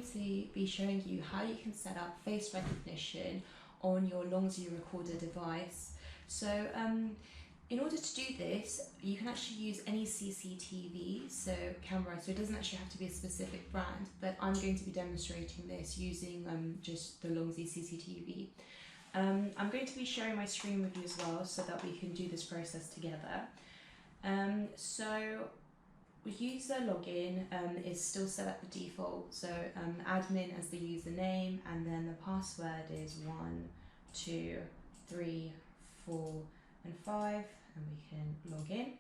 going to be showing you how you can set up face recognition on your Longse recorder device. So in order to do this, you can actually use any CCTV, so camera, so it doesn't actually have to be a specific brand, but I'm going to be demonstrating this using just the Longse CCTV. I'm going to be sharing my screen with you as well so that we can do this process together. So user login is still set at the default, so admin as the username, and then the password is 1, 2, 3, 4 and 5, and we can log in.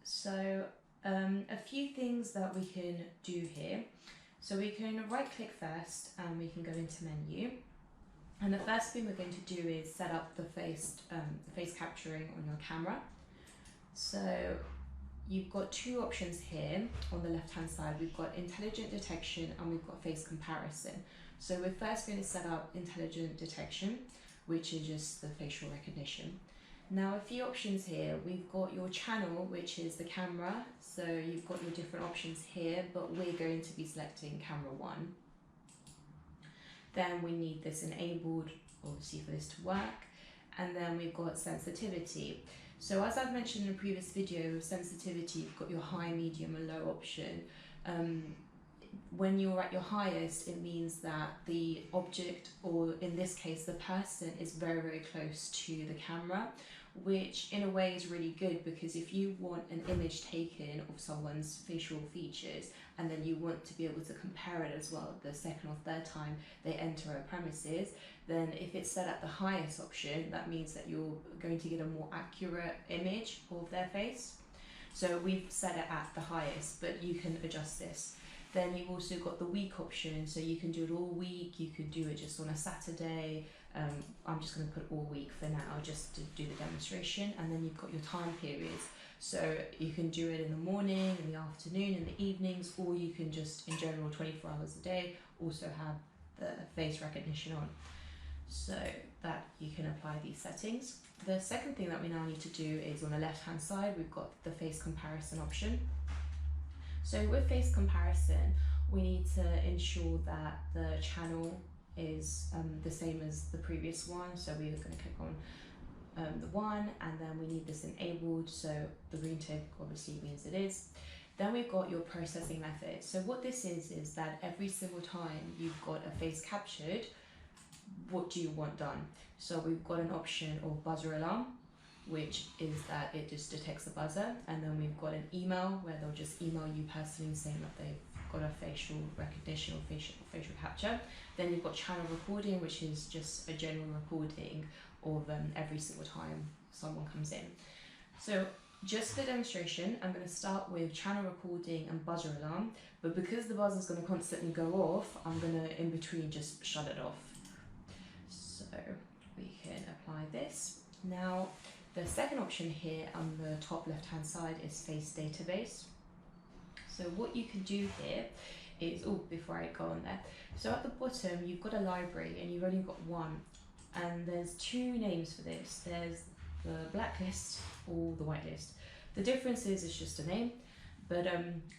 So a few things that we can do here. So we can right click first and we can go into menu. And the first thing we're going to do is set up the face capturing on your camera. So you've got two options here on the left hand side. We've got intelligent detection and we've got face comparison. So we're first going to set up intelligent detection, which is just the facial recognition. Now a few options here. We've got your channel, which is the camera. So you've got your different options here, but we're going to be selecting camera 1. Then we need this enabled, obviously, for this to work. And then we've got sensitivity. So as I've mentioned in a previous video, with sensitivity, you've got your high, medium and low option. When you're at your highest, it means that the object, or in this case, the person, is very, very close to the camera, which in a way is really good, because if you want an image taken of someone's facial features and then you want to be able to compare it as well the second or third time they enter a premises, then if it's set at the highest option, that means that you're going to get a more accurate image of their face. So we've set it at the highest, but you can adjust this. Then you've also got the week option, so you can do it all week, you could do it just on a Saturday. I'm just going to put all week for now, just to do the demonstration. And then you've got your time periods, so you can do it in the morning, in the afternoon, in the evenings, or you can just, in general, 24 hours a day, also have the face recognition on, so that you can apply these settings. The second thing that we now need to do is on the left hand side, we've got the face comparison option. So with face comparison, we need to ensure that the channel is the same as the previous one. So we're going to click on the 1, and then we need this enabled. So the green tick obviously means it is. Then we've got your processing method. So what this is that every single time you've got a face captured, what do you want done? So we've got an option of buzzer alarm, which is that it just detects the buzzer, and then we've got an email where they'll just email you personally saying that they've got a facial recognition or facial capture. Then you've got channel recording, which is just a general recording of every single time someone comes in. So just for demonstration, I'm going to start with channel recording and buzzer alarm, but because the buzzer is going to constantly go off, I'm going to in between just shut it off. So we can apply this. Now the second option here on the top left hand side is face database. So what you can do here is, before I go on there, so at the bottom you've got a library and you've only got one, and there's two names for this. There's the blacklist or the whitelist. The difference is it's just a name, but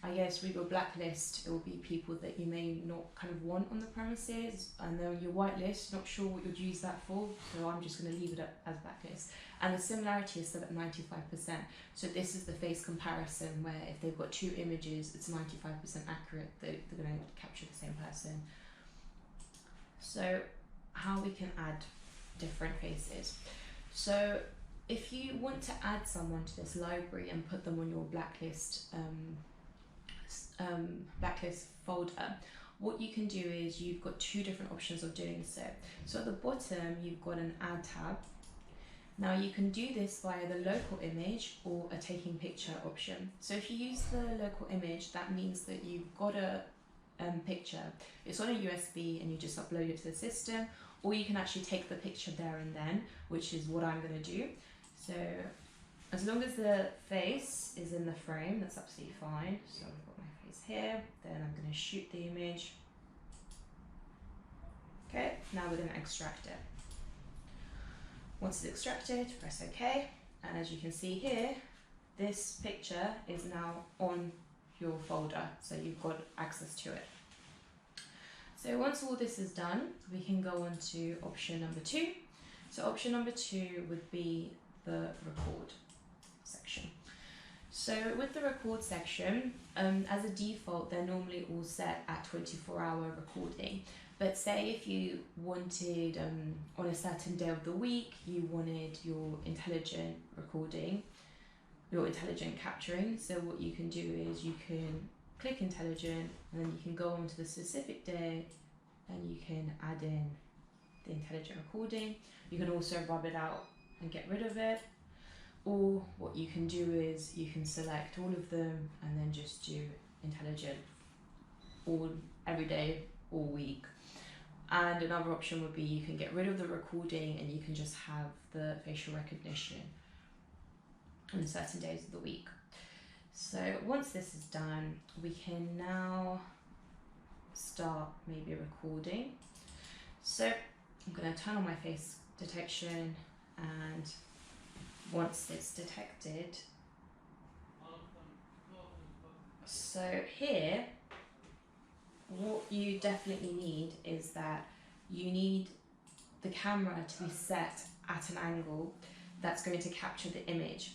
I guess with your blacklist, it will be people that you may not kind of want on the premises, and then your whitelist, not sure what you'd use that for, so I'm just going to leave it as blacklist. And the similarity is set at 95%. So this is the face comparison, where if they've got two images, it's 95% accurate that they're going to capture the same person. So how we can add different faces. So if you want to add someone to this library and put them on your blacklist blacklist folder, what you can do is you've got two different options of doing so. So at the bottom, you've got an add tab. Now you can do this via the local image or a taking picture option. So if you use the local image, that means that you've got a picture, it's on a USB and you just upload it to the system, or you can actually take the picture there and then, which is what I'm going to do. So as long as the face is in the frame, that's absolutely fine. So I've got my face here, then I'm going to shoot the image. Okay, now we're going to extract it. Once it's extracted, press OK, and as you can see here, this picture is now on your folder, so you've got access to it. So once all this is done, we can go on to option number 2. So option number 2 would be the record section. So with the record section, as a default, they're normally all set at 24-hour recording. But say if you wanted, on a certain day of the week, you wanted your intelligent recording, your intelligent capturing. So what you can do is you can click intelligent, and then you can go on to the specific day and you can add in the intelligent recording. You can also rub it out and get rid of it. Or what you can do is you can select all of them and then just do intelligent every day, all week. And another option would be you can get rid of the recording and you can just have the facial recognition on certain days of the week. So once this is done, we can now start maybe recording. So I'm going to turn on my face detection, and once it's detected, so here what you definitely need is that you need the camera to be set at an angle that's going to capture the image.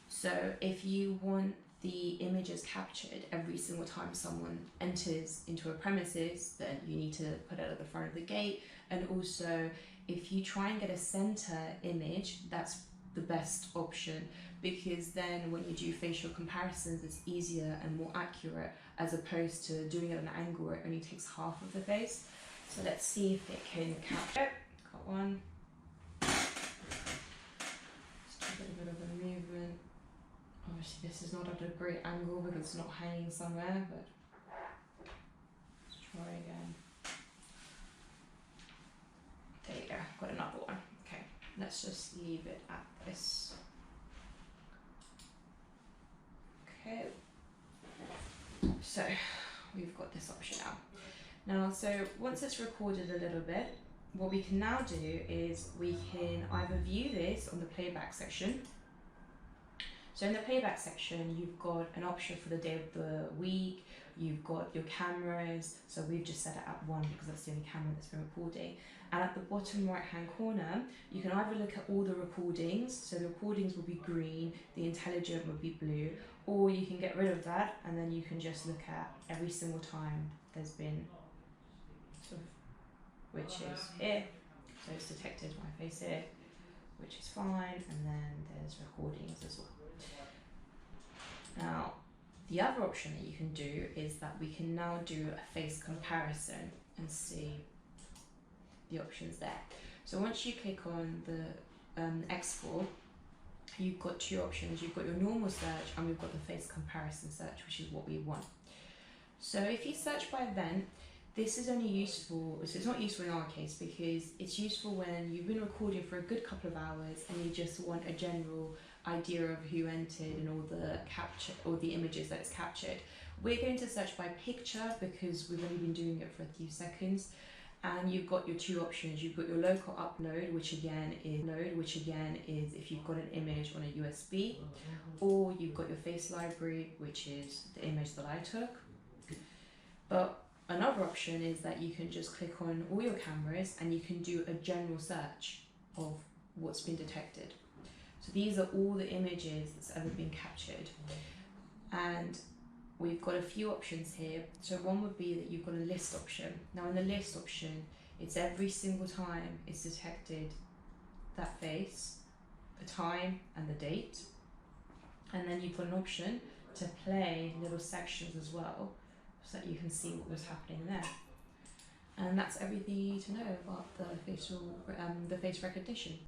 So if you want the images captured every single time someone enters into a premises, then you need to put it at the front of the gate. And also if you try and get a center image, that's the best option, because then when you do facial comparisons, it's easier and more accurate, as opposed to doing it at an angle where it only takes half of the face. So let's see if it can capture. Got one. Just a little bit of a movement. Obviously this is not at a great angle because it's not hanging somewhere, but let's try again. There you go, got another one. Okay, let's just leave it at this. Okay, so we've got this option now. So once it's recorded a little bit, what we can now do is we can either view this on the playback section. So in the playback section, you've got an option for the day of the week, you've got your cameras, so we've just set it at 1 because that's the only camera that's been recording. And at the bottom right hand corner, you can either look at all the recordings, so the recordings will be green, the intelligent will be blue, or you can get rid of that and then you can just look at every single time there's been sort of, which is here, so it's detected my face here, which is fine, and then there's recordings as well. Now, the other option that you can do is that we can now do a face comparison and see the options there. So once you click on the export, you've got 2 options. You've got your normal search and we've got the face comparison search, which is what we want. So if you search by event, this is only useful, so it's not useful in our case because it's useful when you've been recording for a good couple of hours and you just want a general idea of who entered and all the capture or the images that it's captured. We're going to search by picture because we've only been doing it for a few seconds. And you've got your 2 options. You've got your local upload, which again is if you've got an image on a USB, or you've got your face library, which is the image that I took. But another option is that you can just click on all your cameras and you can do a general search of what's been detected. So these are all the images that's ever been captured. And we've got a few options here. So one would be that you've got a list option. Now in the list option, it's every single time it's detected that face, the time and the date. And then you've got an option to play little sections as well, so that you can see what was happening there. And that's everything you need to know about the face recognition.